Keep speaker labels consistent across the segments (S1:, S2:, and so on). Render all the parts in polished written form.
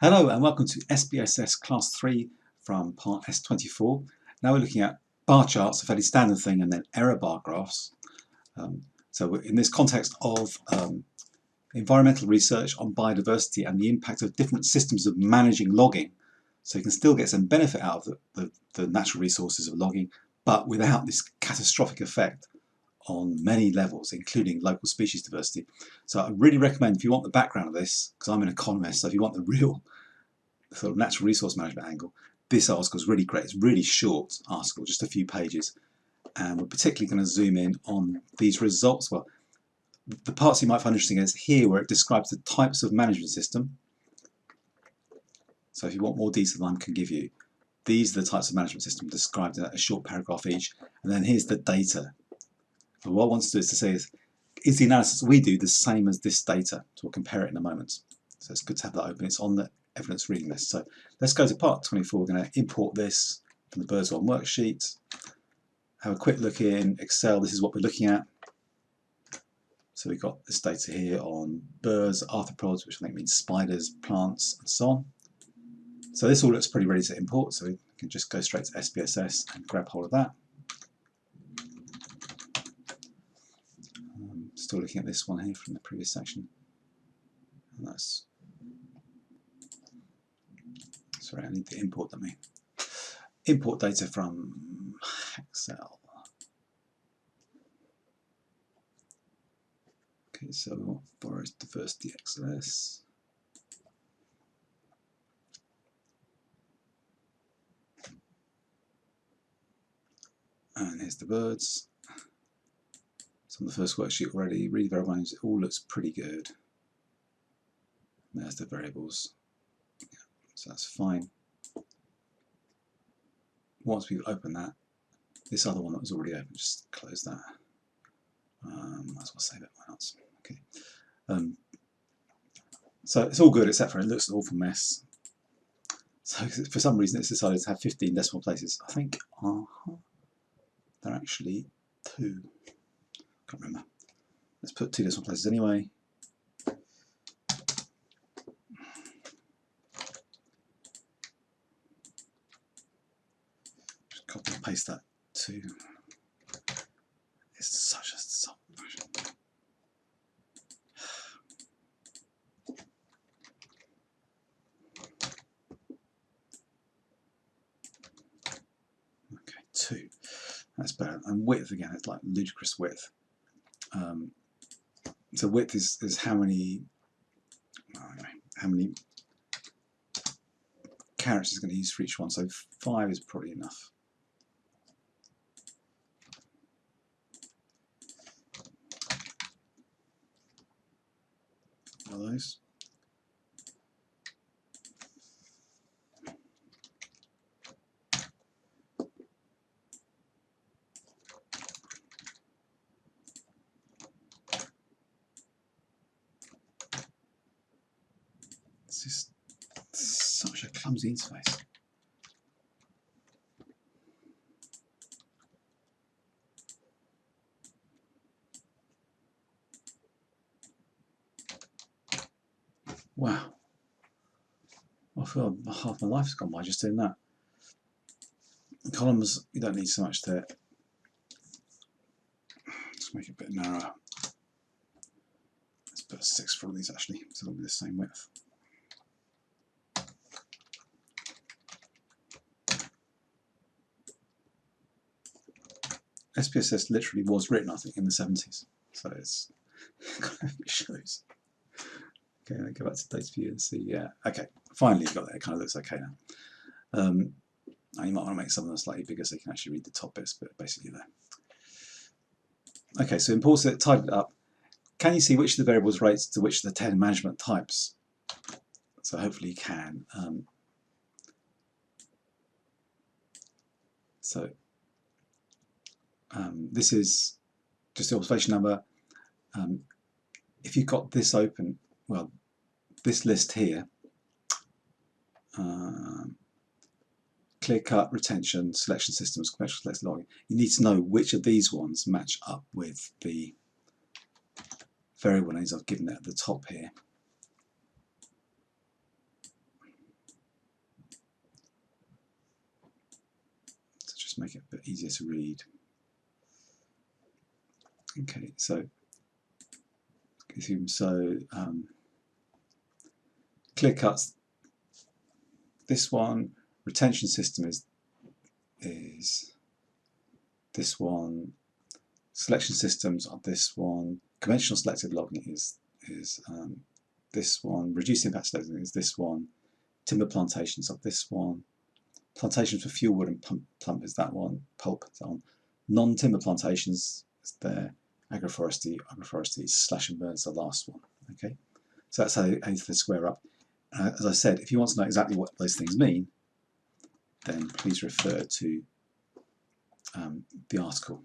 S1: Hello and welcome to SPSS Class 3 from Part S24. Now we're looking at bar charts, a fairly standard thing, and then error bar graphs. So we're in this context of environmental research on biodiversity and the impact of different systems of managing logging. So you can still get some benefit out of the natural resources of logging, but without this catastrophic effect on many levels, including local species diversity. So I really recommend, if you want the background of this, because I'm an economist, so if you want the real sort of natural resource management angle, this article is really great. It's a really short article, just a few pages, and we're particularly going to zoom in on these results. Well, the parts you might find interesting is here where it describes the types of management system. So if you want more detail than I can give you, these are the types of management system described in a short paragraph each, and then here's the data. But what I want to do is to say is the analysis we do the same as this data? So we'll compare it in a moment. So it's good to have that open. It's on the evidence reading list. So let's go to part 24. We're going to import this from the Birds One worksheet. Have a quick look in Excel. This is what we're looking at. So we've got this data here on birds, arthropods, which I think means spiders, plants, and so on. So this all looks pretty ready to import. So we can just go straight to SPSS and grab hold of that. Still looking at this one here from the previous section. And that's, sorry, I need to import them in. Import data from Excel. Okay, so we want forest diversity XLS. And here's the birds. It's on the first worksheet already. Read variables, it all looks pretty good. There's the variables. Yeah, so that's fine. Once we've opened that, this other one that was already open, just close that. Might as well save it, why not? Okay. So it's all good except for it looks an awful mess. So for some reason it's decided to have 15 decimal places. I think they're actually 2. Can't remember. Let's put 2 decimal places anyway. Just copy and paste that to. It's such a soft version. Okay, 2. That's better. And width again, it's like ludicrous width. So width is how many characters it's going to use for each one. So 5 is probably enough. Are those? It's just such a clumsy interface. Wow. I feel half my life's gone by just doing that. Columns, you don't need so much there. Just make it a bit narrower. Let's put a 6 for all these actually, so it'll be the same width. SPSS literally was written, I think, in the 70s, so it's it shows. Okay, let me go back to data view and see. Yeah, okay, finally got there. It kind of looks okay now. You might want to make some of them slightly bigger so you can actually read the top bits, but basically there. Okay, so import it, type it up. Can you see which of the variables relates to which of the 10 management types? So hopefully you can. This is just the observation number. If you've got this open, well, this list here, clear cut, retention, selection systems, conventional selection logging, you need to know which of these ones match up with the variable names I've given it at the top here. just make it a bit easier to read. Okay, so clear cuts. This one, retention system is this one. Selection systems are this one. Conventional selective logging is this one. Reduced impact selecting is this one. Timber plantations are this one. Plantations for fuel wood and pulp is that one. Pulp is that one. Non-timber plantations is there. Agroforestry slash and burn is the last one. Okay, so that's how they square up. As I said, if you want to know exactly what those things mean, then please refer to the article,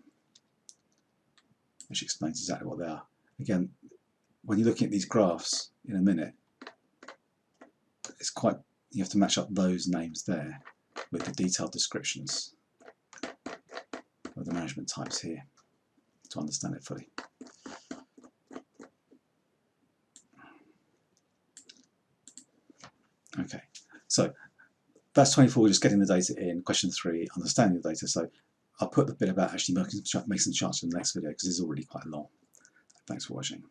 S1: which explains exactly what they are. Again, when you're looking at these graphs in a minute, it's quite, you have to match up those names there with the detailed descriptions of the management types here to understand it fully. Okay, so that's 24, just getting the data in. Question 3, understanding the data. So I'll put the bit about actually making some charts in the next video because it's already quite long. Thanks for watching.